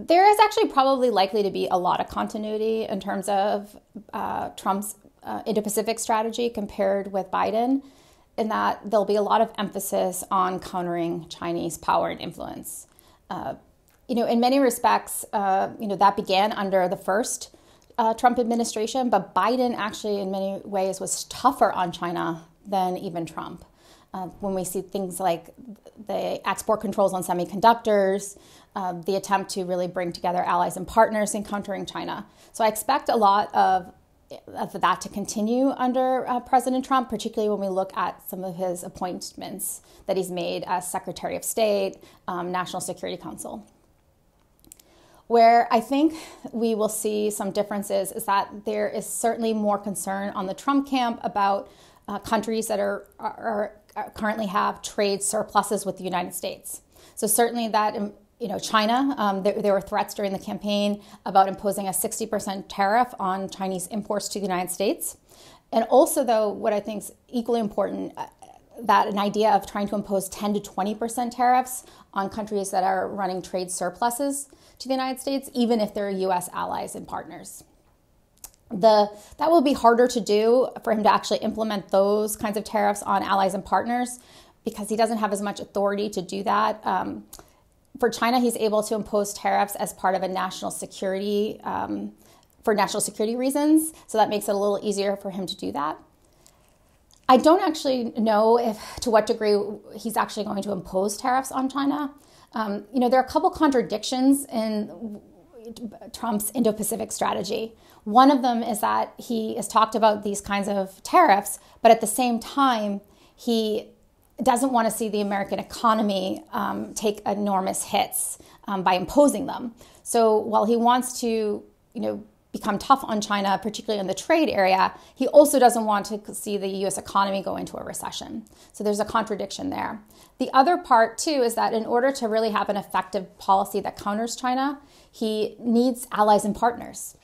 There is actually probably likely to be a lot of continuity in terms of Trump's Indo-Pacific strategy compared with Biden, in that there'll be a lot of emphasis on countering Chinese power and influence. In many respects, that began under the first Trump administration, but Biden actually in many ways was tougher on China than even Trump. When we see things like the export controls on semiconductors, the attempt to really bring together allies and partners in countering China. So I expect a lot of that to continue under President Trump, particularly when we look at some of his appointments that he's made as Secretary of State, National Security Council. Where I think we will see some differences is that there is certainly more concern on the Trump camp about countries that are currently have trade surpluses with the United States. So certainly that, China, there were threats during the campaign about imposing a 60% tariff on Chinese imports to the United States. And also, though, what I think is equally important, that an idea of trying to impose 10 to 20% tariffs on countries that are running trade surpluses to the United States, even if they're U.S. allies and partners. That will be harder to do for him to actually implement those kinds of tariffs on allies and partners because he doesn't have as much authority to do that. For China, he's able to impose tariffs as part of a national security, for national security reasons. So that makes it a little easier for him to do that. I don't actually know to what degree he's actually going to impose tariffs on China. There are a couple contradictions in Trump's Indo-Pacific strategy. One of them is that he has talked about these kinds of tariffs, but at the same time, he doesn't want to see the American economy take enormous hits by imposing them. So while he wants to, become tough on China, particularly in the trade area, he also doesn't want to see the U.S. economy go into a recession. So there's a contradiction there. The other part, too, is that in order to really have an effective policy that counters China, he needs allies and partners.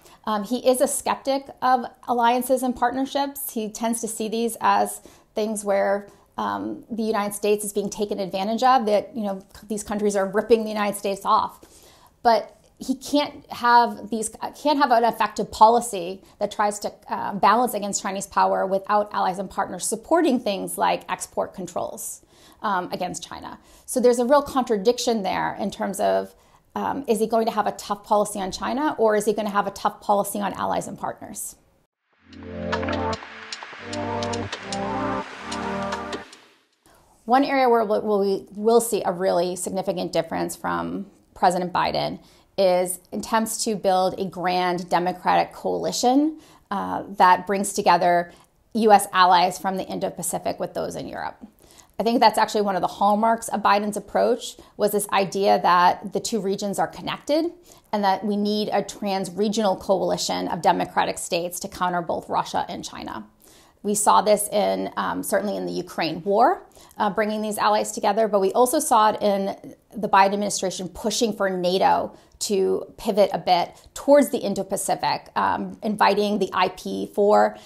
He is a skeptic of alliances and partnerships. He tends to see these as things where the United States is being taken advantage of, that, these countries are ripping the United States off. But he can't have an effective policy that tries to balance against Chinese power without allies and partners supporting things like export controls against China. So there's a real contradiction there in terms of is he going to have a tough policy on China, or is he going to have a tough policy on allies and partners? One area where we will see a really significant difference from President Biden is attempts to build a grand democratic coalition that brings together U.S. allies from the Indo-Pacific with those in Europe. I think that's actually one of the hallmarks of Biden's approach, was this idea that the two regions are connected and that we need a trans-regional coalition of democratic states to counter both Russia and China. We saw this certainly in the Ukraine war, bringing these allies together, but we also saw it in the Biden administration pushing for NATO to pivot a bit towards the Indo-Pacific, inviting the IP4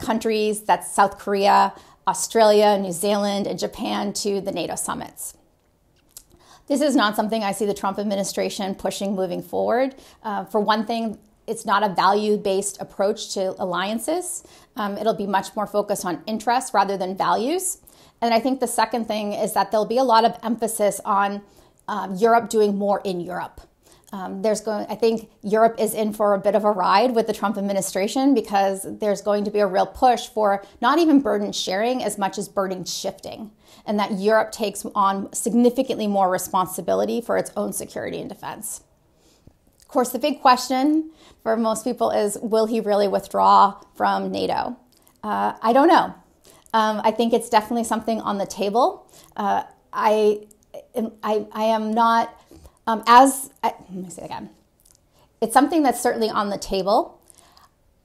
countries, that's South Korea, Australia, New Zealand, and Japan, to the NATO summits. This is not something I see the Trump administration pushing moving forward. For one thing, it's not a value-based approach to alliances. It'll be much more focused on interests rather than values. And I think the second thing is that there'll be a lot of emphasis on Europe doing more in Europe. I think Europe is in for a bit of a ride with the Trump administration, because there's going to be a real push for not even burden sharing as much as burden shifting, and that Europe takes on significantly more responsibility for its own security and defense. Of course, the big question for most people is, will he really withdraw from NATO? I don't know. I think it's definitely something on the table. I am not... let me say it again. It's something that's certainly on the table.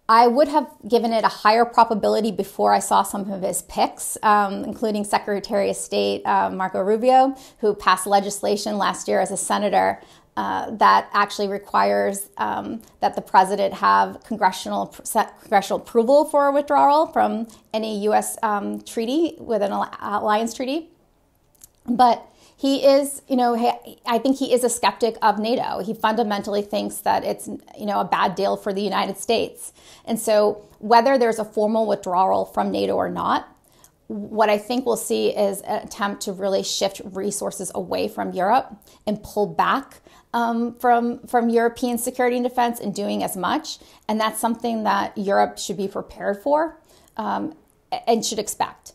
I would have given it a higher probability before I saw some of his picks, including Secretary of State Marco Rubio, who passed legislation last year as a senator that actually requires that the president have congressional approval for a withdrawal from any U.S. treaty with an alliance treaty. But He is, I think he is a skeptic of NATO. He fundamentally thinks that it's, a bad deal for the United States. And so whether there's a formal withdrawal from NATO or not, what I think we'll see is an attempt to really shift resources away from Europe and pull back from European security and defense and doing as much. And that's something that Europe should be prepared for and should expect.